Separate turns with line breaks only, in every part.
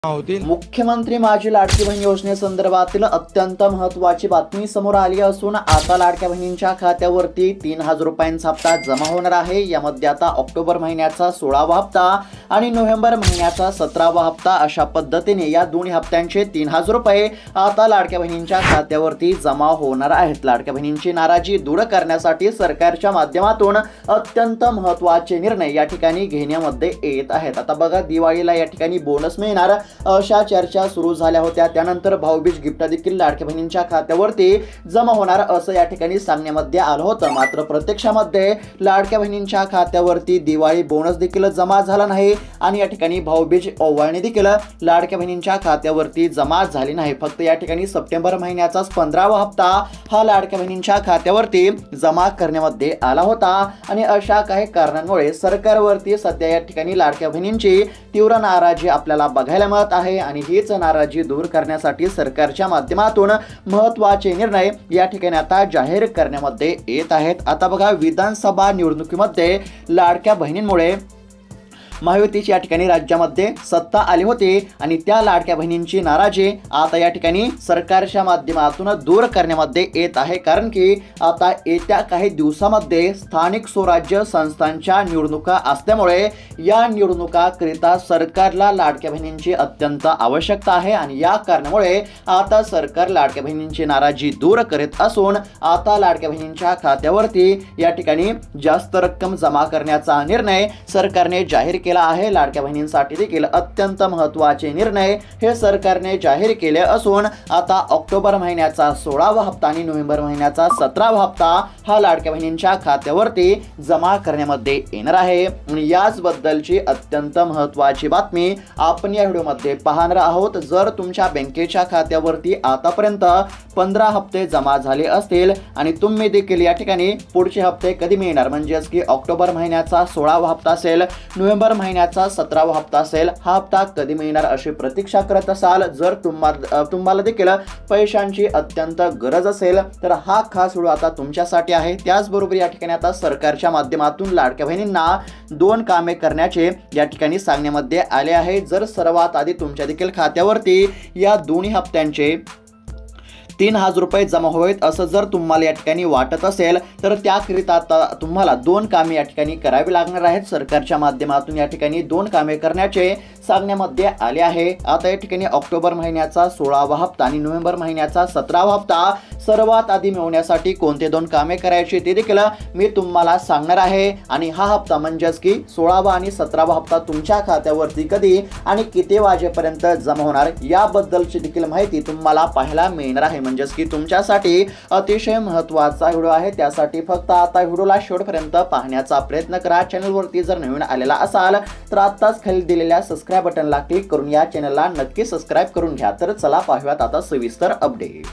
होतील।
मुख्यमंत्री माझी लाडकी बहीण योजनेसंदर्भातील अत्यंत महत्त्वाची बातमी समोर आली असून आता लाडक्या बहिणींच्या खात्यावरती 3000 रुपयांचा हप्ता जमा होणार आहे। यामध्ये आता ऑक्टोबर महिन्याचा 16वा हप्ता आणि नोव्हेंबर महिन्याचा 17वा हप्ता अशा पद्धतीने या दोन्ही हप्त्यांचे 3000 रुपये आता लाडक्या बहिणींच्या खात्यावरती जमा होणार आहेत। लाडक्या बहिणींची नाराजी दूर करण्यासाठी सरकारच्या माध्यमातून अत्यंत महत्त्वाचे निर्णय या ठिकाणी घेण्यामध्ये येत आहेत। आता बघा, दिवाळीला या ठिकाणी बोनस मिळणार अशा चर्चा सुरू झाल्या होत्या। त्यानंतर भाऊबीज गिफ्ट देखील लाडक्या बहिणींच्या खात्यावरती जमा होणार असं या ठिकाणी सांगण्यामध्ये आलं होतं। मात्र प्रत्यक्षामध्ये लाडक्या बहिणींच्या खात्यावरती दिवाळी बोनस देखील जमा झाला नाही आणि या ठिकाणी भाऊबीज ओवाळणी देखील लाडक्या बहिणींच्या खात्यावरती जमा झाली नाही। फक्त या ठिकाणी सप्टेंबर महिन्याचा 15वा हप्ता हा लाडक्या बहिणींच्या खात्यावरती जमा करण्यामध्ये आला होता आणि अशा काही कारणांमुळे सरकारवरती सध्या या ठिकाणी लाडक्या बहिणींची तीव्र नाराजी आपल्याला बघायला मिळत आहे आणि हीच नाराजी दूर करण्यासाठी सरकारच्या माध्यमातून महत्त्वाचे निर्णय या ठिकाणी आता जाहीर करण्यामध्ये येत आहेत। आता बघा, विधानसभा निवडणुकीमध्ये लाडक्या बहिणींमुळे महायुतीची या ठिकाणी राज्यामध्ये सत्ता आली होती आणि त्या लाडक्या बहिणींची नाराजी आता या ठिकाणी सरकारच्या माध्यमातून दूर करण्यामध्ये येत आहे। कारण की आता येत्या काही दिवसामध्ये स्थानिक स्वराज्य संस्थांच्या निवडणुका असल्यामुळे या निवडणुकाकरिता सरकारला लाडक्या बहिणींची अत्यंत आवश्यकता आहे आणि या कारणामुळे आता सरकार लाडक्या बहिणींची नाराजी दूर करीत असून आता लाडक्या बहिणींच्या खात्यावरती या ठिकाणी जास्त रक्कम जमा करण्याचा निर्णय सरकारने जाहीर केला आहे। लाडक्या बहिणींसाठी देखील अत्यंत महत्त्वाचे निर्णय हे सरकारने जाहीर केले असून आता ऑक्टोबर महिन्याचा 16वा हप्ता आणि नोव्हेंबर महिन्याचा 17वा हप्ता हा लाडक्या बहिणींच्या खात्यावरती जमा करण्यामध्ये येणार आहे आणि याचबद्दलची अत्यंत महत्त्वाची बातमी आपण या व्हिडिओमध्ये पाहणार आहोत। जर तुमच्या बँकेच्या खात्यावरती आतापर्यंत 15 हप्ते जमा झाले असतील आणि तुम्ही देखील या ठिकाणी पुढचे हप्ते कधी मिळणार म्हणजेच की ऑक्टोबर महिन्याचा 16वा हप्ता असेल, नोव्हेंबर महिन्याचा 17वा हप्ता असेल, हा हप्ता कधी मिळणार अशी प्रतीक्षा करत असाल, जर तुम्हाला देखील पैशांची अत्यंत गरज असेल तर हा खास व्हिडिओ आता तुमच्यासाठी आहे। त्याचबरोबर या ठिकाणी आता सरकारच्या माध्यमातून लाडक्या बहिणींना 2 कामे करण्याचे या ठिकाणी सांगण्यामध्ये आले आहे। जर सर्वात आधी तुमच्या देखील खात्यावरती या दोन्ही हप्त्यांचे 3000 रुपये जमा व्हावेत असं जर तुम्हाला या ठिकाणी वाटत असेल तर त्याकरिता आता तुम्हाला 2 कामे या ठिकाणी करावी लागणार आहेत। सरकारच्या माध्यमातून या ठिकाणी 2 कामे करण्याचे सांगण्यामध्ये आले आहे। आता या ठिकाणी ऑक्टोबर महिन्याचा 16वा हप्ता आणि नोव्हेंबर महिन्याचा 17वा हप्ता सर्वात आधी मिळवण्यासाठी कोणते 2 कामे करायची ते देखील मी तुम्हाला सांगणार आहे आणि हा हप्ता म्हणजेच की 16वा आणि 17वा हप्ता तुमच्या खात्यावरती कधी आणि किती वाजेपर्यंत जमा होणार याबद्दलची देखील माहिती तुम्हाला पाहायला मिळणार आहे। म्हणजेच की तुमच्यासाठी अतिशय महत्त्वाचा व्हिडिओ आहे। त्यासाठी फक्त आता व्हिडिओला शेवटपर्यंत पाहण्याचा प्रयत्न करा। चॅनलवरती जर नवीन आलेला असाल तर आत्ताच खाली दिलेल्या सबस्क्राइब बटनला क्लिक करून या चॅनलला नक्की सबस्क्राइब करून घ्या। तर चला पाहूयात आता सविस्तर अपडेट।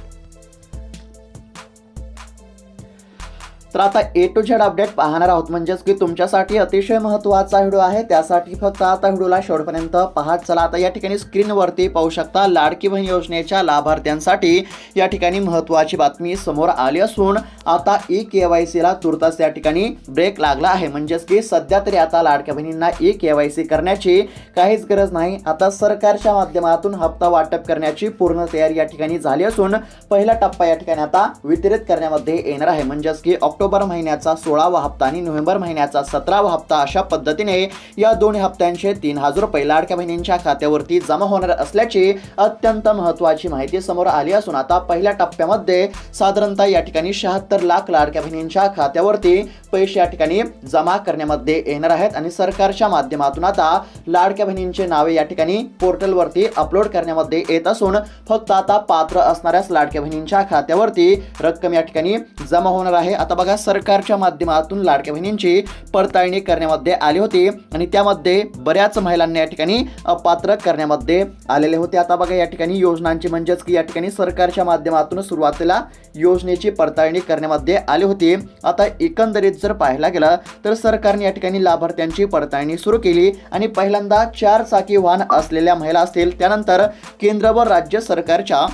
तर आता A to Z अपडेट पाहणार आहोत म्हणजेच की तुमच्यासाठी अतिशय महत्त्वाचा व्हिडिओ आहे। त्यासाठी फक्त आता व्हिडिओला शेवटपर्यंत पहा। चला आता या ठिकाणी स्क्रीनवरती पाहू शकता, लाडकी बहीण योजनेच्या लाभार्थ्यांसाठी या ठिकाणी महत्त्वाची बातमी समोर आली असून आता eKYC ला तुर्तास या ठिकाणी ब्रेक लागला आहे। म्हणजेच की सध्या तरी आता लाडक्या बहिणींना eKYC करण्याची काहीच गरज नाही। आता सरकारच्या माध्यमातून हप्ता वाटप करण्याची पूर्ण तयारी या ठिकाणी झाली असून पहिला टप्पा या ठिकाणी आता वितरित करण्यामध्ये येणार आहे। म्हणजेच की ऑक्टोबर महिन्याचा 16वा हप्ता आणि नोव्हेंबर महिन्याचा 17वा हप्ता अशा पद्धतीने या दोन्ही हप्त्यांचे 3000 रुपये लाडक्या बहिणींच्या खात्यावरती जमा होणार असल्याची अत्यंत महत्त्वाची माहिती समोर आली असून आता पहिल्या टप्प्यामध्ये साधारणतः या ठिकाणी 76 लाख लाडक्या बहिणींच्या खात्यावरती पैसे या ठिकाणी जमा करण्यामध्ये येणार आहेत आणि सरकारच्या माध्यमातून आता लाडक्या बहिणींचे नावे या ठिकाणी पोर्टलवरती अपलोड करण्यामध्ये येत असून फक्त आता पात्र असणाऱ्या लाडक्या बहिणींच्या खात्यावरती रक्कम या ठिकाणी जमा होणार आहे। आता बघा, सरकारच्या माध्यमातून लाडक्या बहिणींची पडताळणी करण्यामध्ये आली होती आणि त्यामध्ये बऱ्याच महिलांना या ठिकाणी अपात्र करण्यामध्ये आलेले होते। आता बघा, या ठिकाणी योजनांची म्हणजेच की या ठिकाणी सरकारच्या माध्यमातून सुरुवातीला योजनेची पडताळणी करण्यामध्ये आली होती। आता एकंदरीत जर पाहायला गेलं तर सरकारने या ठिकाणी लाभार्थ्यांची पडताळणी सुरू केली आणि पहिल्यांदा 4 चाकी वाहन असलेल्या महिला असतील, त्यानंतर केंद्र व राज्य सरकारच्या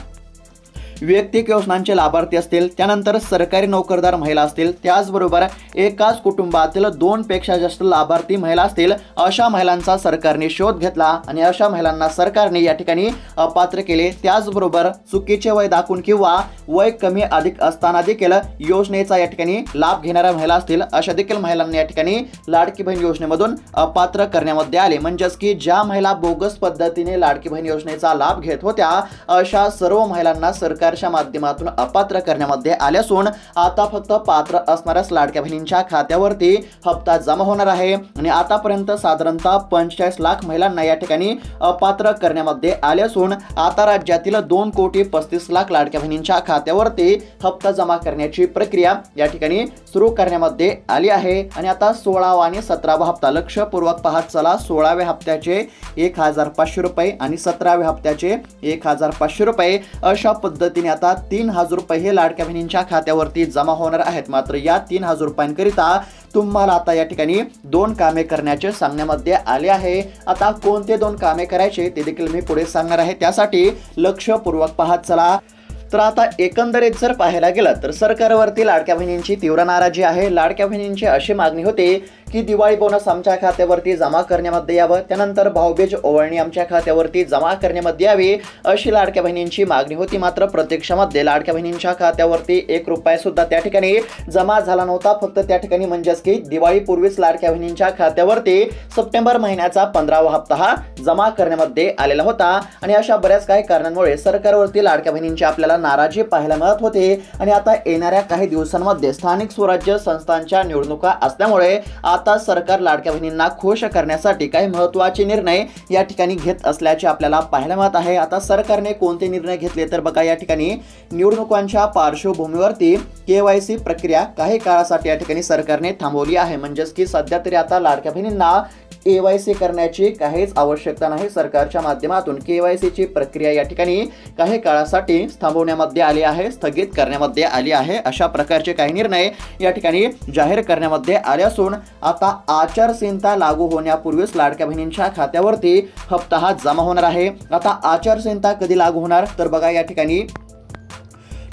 वैयक्तिक योजनांचे लाभार्थी असतील, त्यानंतर सरकारी नोकरदार महिला असतील, त्याचबरोबर एकाच कुटुंबातील 2 पेक्षा जास्त लाभार्थी महिला असतील, अशा महिलांचा सरकारने शोध घेतला आणि अशा महिलांना सरकारने या ठिकाणी अपात्र केले। त्याचबरोबर चुकीचे वय दाखवून किंवा वय कमी अधिक असताना देखील योजनेचा या ठिकाणी लाभ घेणाऱ्या महिला असतील, अशा देखील महिलांना या ठिकाणी लाडकी बहीण योजनेमधून अपात्र करण्यामध्ये आले। म्हणजेच की ज्या महिला बोगस पद्धतीने लाडकी बहीण योजनेचा लाभ घेत होत्या, अशा सर्व महिलांना सरकारच्या माध्यमातून अपात्र करण्यामध्ये आले असून आता फक्त पात्र असणाऱ्याच लाडक्या बहिणींच्या खात्यावरती हप्ता जमा होणार आहे आणि आतापर्यंत साधारणतः 45 लाख महिलांना या ठिकाणी अपात्र करण्यामध्ये आले असून आता राज्यातील 2,35,00,000 लाडक्या बहिणींच्या खात्यावरती हप्ता जमा करण्याची प्रक्रिया या ठिकाणी सुरू करण्यामध्ये आली आहे आणि आता 16वा आणि 17वा हप्ता लक्षपूर्वक पाहत चला। 16व्या हप्त्याचे 1,500 रुपये आणि 17व्या हप्त्याचे 1,500 रुपये अशा पद्धतीने आता 3,000 रुपये हे लाडक्या बहिणींच्या खात्यावरती जमा होणार आहेत। मात्र या 3,000 रुपयांकरिता तुम्हाला आता या ठिकाणी 2 कामे करण्याचे सांगण्यामध्ये आले आहे। आता कोणते 2 कामे करायचे ते देखील मी पुढे सांगणार आहे, त्यासाठी लक्षपूर्वक पाहत चला। तर आता एकंदरीत जर पाहायला गेलं तर सरकारवरती लाडक्या बहिणींची तीव्र नाराजी आहे। लाडक्या बहिणींची अशी मागणी होती की दिवाळी बोनस आमच्या खात्यावरती जमा करण्यामध्ये यावं, त्यानंतर भाऊबीज ओवाळणी आमच्या खात्यावरती जमा करण्यामध्ये यावी, अशी लाडक्या बहिणींची मागणी होती। मात्र प्रत्यक्षामध्ये लाडक्या बहिणींच्या खात्यावरती 1 रुपया सुद्धा त्या ठिकाणी जमा झाला नव्हता। फक्त त्या ठिकाणी म्हणजेच की दिवाळीपूर्वीच लाडक्या बहिणींच्या खात्यावरती सप्टेंबर महिन्याचा 15वा हप्ता हा जमा करण्यामध्ये आलेला होता आणि अशा बऱ्याच काही कारणांमुळे सरकारवरती लाडक्या बहिणींची आपल्याला नाराजी पाहायला मिळत होते आणि आता येणाऱ्या काही दिवसांमध्ये स्थानिक स्वराज्य संस्थांच्या निवडणुका असल्यामुळे आता सरकार लाडक्या बहिणींना खुश करण्यासाठी काही महत्त्वाचे निर्णय या ठिकाणी घेत असल्याचे आपल्याला पाहायला मिळत आहे। आता सरकारने कोणते निर्णय घेतले तर बघा, या ठिकाणी निवडणुकांच्या पार्श्वभूमीवरती KYC प्रक्रिया काही काळासाठी या ठिकाणी सरकारने थांबवली आहे। म्हणजेच की सध्या तरी आता लाडक्या बहिणींना KYC करण्याची काहीच आवश्यकता नाही। सरकारच्या माध्यमातून KYC ची प्रक्रिया या ठिकाणी काही काळासाठी थांबवण्यामध्ये आली आहे, स्थगित करण्यामध्ये आली आहे। अशा प्रकारचे काही निर्णय या ठिकाणी जाहीर करण्यामध्ये आले असून आता आचारसंहिता लागू होण्यापूर्वीच लाडक्या बहिणींच्या खात्यावरती हप्ता हा जमा होणार आहे। आता आचारसंहिता कधी लागू होणार तर बघा, या ठिकाणी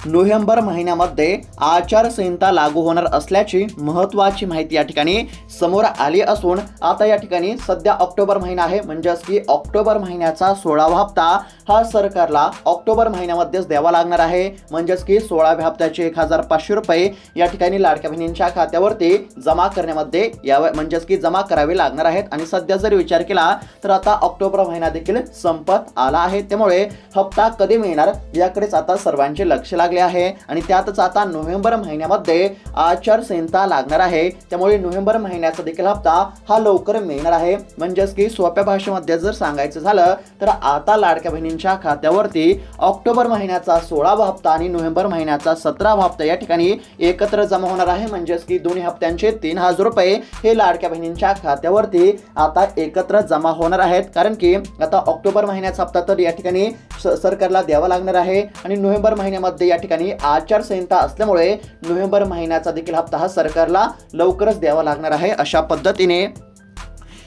नोव्हेंबर महिन्यामध्ये आचारसंहिता लागू होणार असल्याची महत्त्वाची माहिती या ठिकाणी समोर आली असून आता या ठिकाणी सध्या ऑक्टोबर महिना आहे, म्हणजेच की ऑक्टोबर महिन्याचा 16वा हप्ता हा सरकारला ऑक्टोबर महिन्यामध्येच द्यावा लागणार आहे। म्हणजेच की 16व्या हप्त्याचे 1,500 रुपये या ठिकाणी लाडक्या बहिणींच्या खात्यावरती जमा करण्यामध्ये यावे, म्हणजेच की जमा करावे लागणार आहेत। आणि सध्या जर विचार केला तर आता ऑक्टोबर महिना देखील संपत आला आहे, त्यामुळे हप्ता कधी मिळणार याकडेच आता सर्वांचे लक्ष लागले आहे आणि त्यातच आता नोव्हेंबर महिन्यामध्ये आचारसंहिता लागणार आहे, त्यामुळे नोव्हेंबर महिन्याचा देखील हप्ता हा लवकर मिळणार आहे। म्हणजेच की सोप्या भाषेमध्ये जर सांगायचं झालं तर आता लाडक्या बहिणींच्या खात्यावरती ऑक्टोबर महिन्याचा 16वा हप्ता आणि नोव्हेंबर महिन्याचा 17वा हप्ता या ठिकाणी एकत्र जमा होणार आहे। म्हणजेच की दोन्ही हप्त्यांचे 3,000 रुपये हे लाडक्या बहिणींच्या खात्यावरती आता एकत्र जमा होणार आहेत, कारण की आता ऑक्टोबर महिन्याचा हप्ता तर या ठिकाणी सरकारला द्यावा लागणार आहे आणि नोव्हेंबर महिन्यामध्ये या ठिकाणी आचारसंहिता असल्यामुळे नोव्हेंबर महिन्याचा देखील हप्ता हा सरकारला लवकरच द्यावा लागणार आहे। अशा पद्धतीने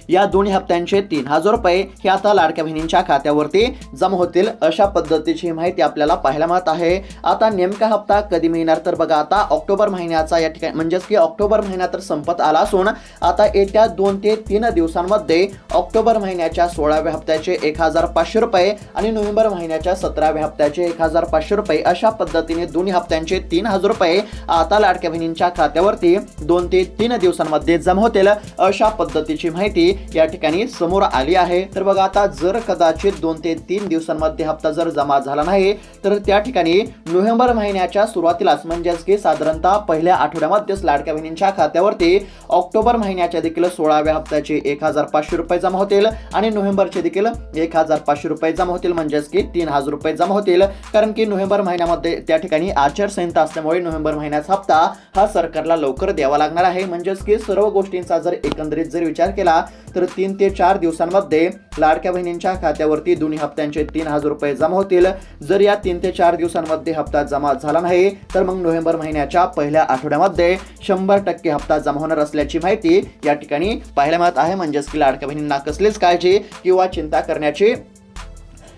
या दोन्ही हप्त्यांचे 3,000 रुपये हे आता लाडक्या बहिणींच्या खात्यावरती जमा होतील, अशा पद्धतीची माहिती आपल्याला पाहायला मिळत आहे। आता नेमका हप्ता कधी मिळणार तर बघा, आता ऑक्टोबर महिन्याचा या ठिकाणी म्हणजेच की ऑक्टोबर महिना तर संपत आला असून आता येत्या 2 ते 3 दिवसांमध्ये ऑक्टोबर महिन्याच्या 16व्या हप्त्याचे 1,500 रुपये आणि नोव्हेंबर महिन्याच्या 17व्या हप्त्याचे 1,500 रुपये अशा पद्धतीने दोन्ही हप्त्यांचे 3,000 रुपये आता लाडक्या बहिणींच्या खात्यावरती 2 ते 3 दिवसांमध्ये जमा होतील, अशा पद्धतीची माहिती या ठिकाणी समोर आली आहे। तर बघा, आता जर कदाचित 2 ते 3 दिवसांमध्ये हप्ता जर जमा झाला नाही तर त्या ठिकाणी नोव्हेंबर महिन्याच्या सुरुवातीलाच म्हणजेच की साधारणतः पहिल्या आठवड्यामध्येच लाडक्या बहिणींच्या खात्यावरती ऑक्टोबर महिन्याच्या देखील 16व्या हप्त्याचे 1,500 रुपये जमा होतील आणि नोव्हेंबरचे देखील 1,500 रुपये जमा होतील, म्हणजेच की 3,000 रुपये जमा होतील। कारण की नोव्हेंबर महिन्यामध्ये त्या ठिकाणी आचारसंहिता असल्यामुळे नोव्हेंबर महिन्याचा हप्ता हा सरकारला लवकर द्यावा लागणार आहे। म्हणजेच की सर्व गोष्टींचा जर एकंदरीत जर विचार केला तर 3 ते 4 दिवसांमध्ये लाडक्या बहिणींच्या खात्यावरती दोन्ही हप्त्यांचे 3,000 रुपये जमा होतील। जर या 3 ते 4 दिवसांमध्ये हप्ता जमा झाला नाही तर मग नोव्हेंबर महिन्याच्या पहिल्या आठवड्यामध्ये 100% हप्ता जमा होणार असल्याची माहिती या ठिकाणी पाहायला मिळत आहे। म्हणजेच की लाडक्या बहिणींना कसलीच काळजी किंवा चिंता करण्याची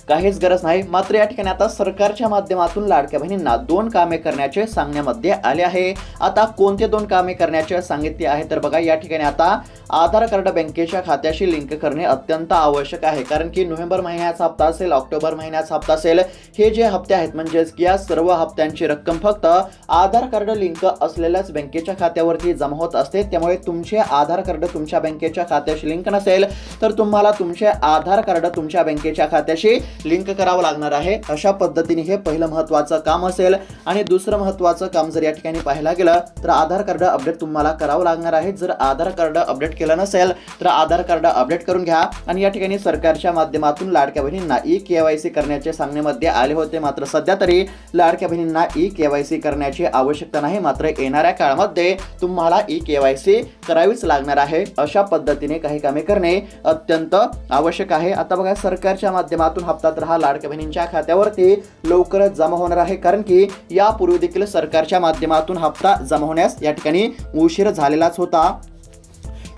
काहीच गरज नाही। मात्र या ठिकाणी आता सरकारच्या माध्यमातून लाडक्या बहिणींना 2 कामे करण्याचे सांगण्यामध्ये आले आहे। आता कोणते 2 कामे करण्याचे सांगितले आहे तर बघा, या ठिकाणी आता आधार कार्ड बँकेच्या खात्याशी लिंक करणे अत्यंत आवश्यक आहे, कारण की नोव्हेंबर महिन्याचा हप्ता असेल, ऑक्टोबर महिन्याचा हप्ता असेल, हे जे हप्ते आहेत म्हणजेच की या सर्व हप्त्यांची रक्कम फक्त आधार कार्ड लिंक असलेल्याच बँकेच्या खात्यावरती जमा होत असते। त्यामुळे तुमचे आधार कार्ड तुमच्या बँकेच्या खात्याशी लिंक नसेल तर तुम्हाला तुमचे आधार कार्ड तुमच्या बँकेच्या खात्याशी लिंक करावं लागणार आहे। अशा पद्धतीने हे पहिलं महत्त्वाचं काम असेल। आणि दुसरं महत्त्वाचं काम जर या ठिकाणी पाहायला गेलं तर आधार कार्ड अपडेट तुम्हाला करावं लागणार आहे। जर आधार कार्ड अपडेट केलं नसेल तर आधार कार्ड अपडेट करून घ्या। आणि या ठिकाणी सरकारच्या माध्यमातून लाडक्या बहिणींना ई-केवायसी करण्याचे सांगण्यामध्ये आले होते, मात्र सध्या तरी लाडक्या बहिणींना ई-केवायसी करण्याची आवश्यकता नाही। मात्र येणाऱ्या काळामध्ये तुम्हाला ई-केवायसी करावीच लागणार आहे। अशा पद्धतीने काही कामे करणे अत्यंत आवश्यक आहे। आता बघा, सरकारच्या माध्यमातून हप्ता तर हा लाडक्या बहिणींच्या खात्यावरती लवकरच जमा होणार आहे, कारण की यापूर्वी देखील सरकारच्या माध्यमातून हप्ता जमा होण्यास या ठिकाणी उशीर झालेलाच होता।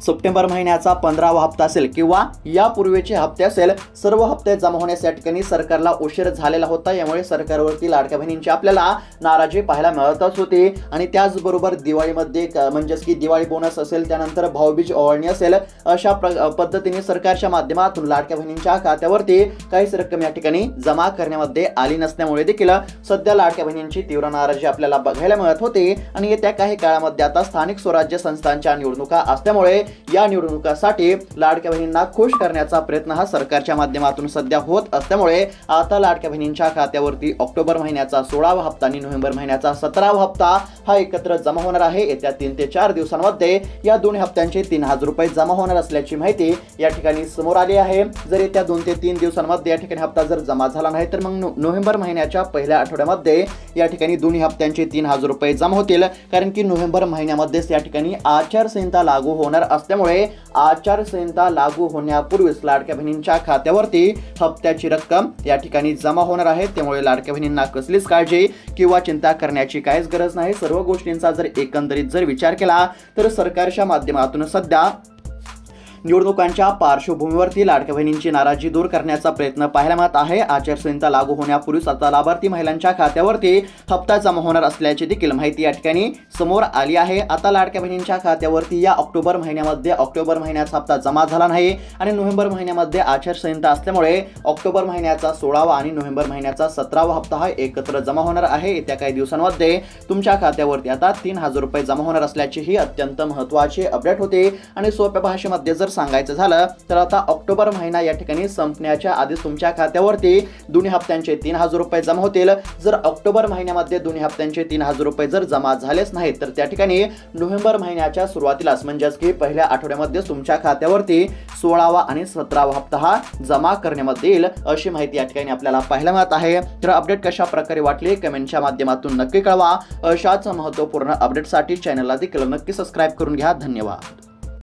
सप्टेंबर महिन्याचा 15वा हप्ता असेल किंवा यापूर्वीचे हप्ते असेल, सर्व हप्ते जमा होण्यास या ठिकाणी सरकारला उशीर झालेला होता। यामुळे सरकारवरती लाडक्या बहिणींची आपल्याला नाराजी पाहायला मिळतच होती। आणि त्याचबरोबर दिवाळीमध्ये म्हणजेच की दिवाळी बोनस असेल, त्यानंतर भाऊबीज ओवाळणी असेल, अशा पद्धतीने सरकारच्या माध्यमातून लाडक्या बहिणींच्या खात्यावरती काहीच रक्कम या ठिकाणी जमा करण्यामध्ये आली नसल्यामुळे देखील सध्या लाडक्या बहिणींची तीव्र नाराजी आपल्याला बघायला मिळत होती। आणि येत्या काही काळामध्ये आता स्थानिक स्वराज्य संस्थांच्या निवडणुका असल्यामुळे या निवडणुकासाठी लाडक्या बहिणींना खुश करण्याचा प्रयत्न हा सरकारच्या माध्यमातून सध्या होत असल्यामुळे आता लाडक्या बहिणींच्या खात्यावरती ऑक्टोबर महिन्याचा 16वा हप्ता आणि नोव्हेंबर महिन्याचा 17वा हप्ता हा एकत्र जमा होणार आहे। येत्या 3 ते 4 दिवसांमध्ये या दोन्ही हप्त्यांचे 3000 रुपये जमा होणार असल्याची माहिती या ठिकाणी समोर आली आहे। जर येत्या 2 ते 3 दिवसांमध्ये या ठिकाणी हप्ता जर जमा झाला नाही तर मग नोव्हेंबर महिन्याच्या पहिल्या आठवड्यामध्ये या ठिकाणी दोन्ही हप्त्यांचे 3000 रुपये जमा होतील, कारण की नोव्हेंबर महिन्यामध्येच या ठिकाणी आचारसंहिता लागू होणार असल्यामुळे आचारसंहिता लागू होण्यापूर्वीच लाडक्या बहिणींच्या खात्यावरती हप्त्याची रक्कम या ठिकाणी जमा होणार आहे। त्यामुळे लाडक्या बहिणींना कसलीच काळजी किंवा चिंता करण्याची काहीच गरज नाही। सर्व गोष्टींचा जर एकंदरीत जर विचार केला तर सरकारच्या माध्यमातून सध्या निवडणुकांच्या पार्श्वभूमीवरती लाडक्या बहिणींची नाराजी दूर करण्याचा प्रयत्न पाहायला मिळत आहे। आचारसंहिता लागू होण्यापूर्वीच आता लाभार्थी महिलांच्या खात्यावरती हप्ता जमा होणार असल्याची देखील माहिती या ठिकाणी समोर आली आहे। आता लाडक्या बहिणींच्या खात्यावरती या ऑक्टोबर महिन्याचा हप्ता जमा झाला नाही आणि नोव्हेंबर महिन्यामध्ये आचारसंहिता असल्यामुळे ऑक्टोबर महिन्याचा 16वा आणि नोव्हेंबर महिन्याचा 17वा हप्ता हा एकत्र जमा होणार आहे। येत्या काही दिवसांमध्ये तुमच्या खात्यावरती आता 3000 रुपये जमा होणार असल्याची ही अत्यंत महत्त्वाची अपडेट होती। आणि सोप्या भाषेमध्ये जर सांगायचं झालं तर आता ऑक्टोबर महिना या ठिकाणी संपण्याच्या आधीच तुमच्या खात्यावरती दोन्ही हप्त्यांचे 3000 रुपये जमा होतील। जर ऑक्टोबर महिन्यामध्ये दोन्ही हप्त्यांचे 3000 रुपये जर जमा झालेच नाहीत तर त्या ठिकाणी नोव्हेंबर महिन्याच्या सुरुवातीलाच म्हणजेच की पहिल्या आठवड्यामध्ये तुमच्या खात्यावरती 16वा आणि 17वा हप्ता हा जमा करण्यामध्ये येईल, अशी माहिती या ठिकाणी आपल्याला पाहायला मिळत आहे। तर अपडेट कशा प्रकारे वाटली कमेंटच्या माध्यमातून नक्की कळवा। अशाच महत्त्वपूर्ण अपडेटसाठी चॅनलला देखील नक्की सबस्क्राईब करून घ्या। धन्यवाद।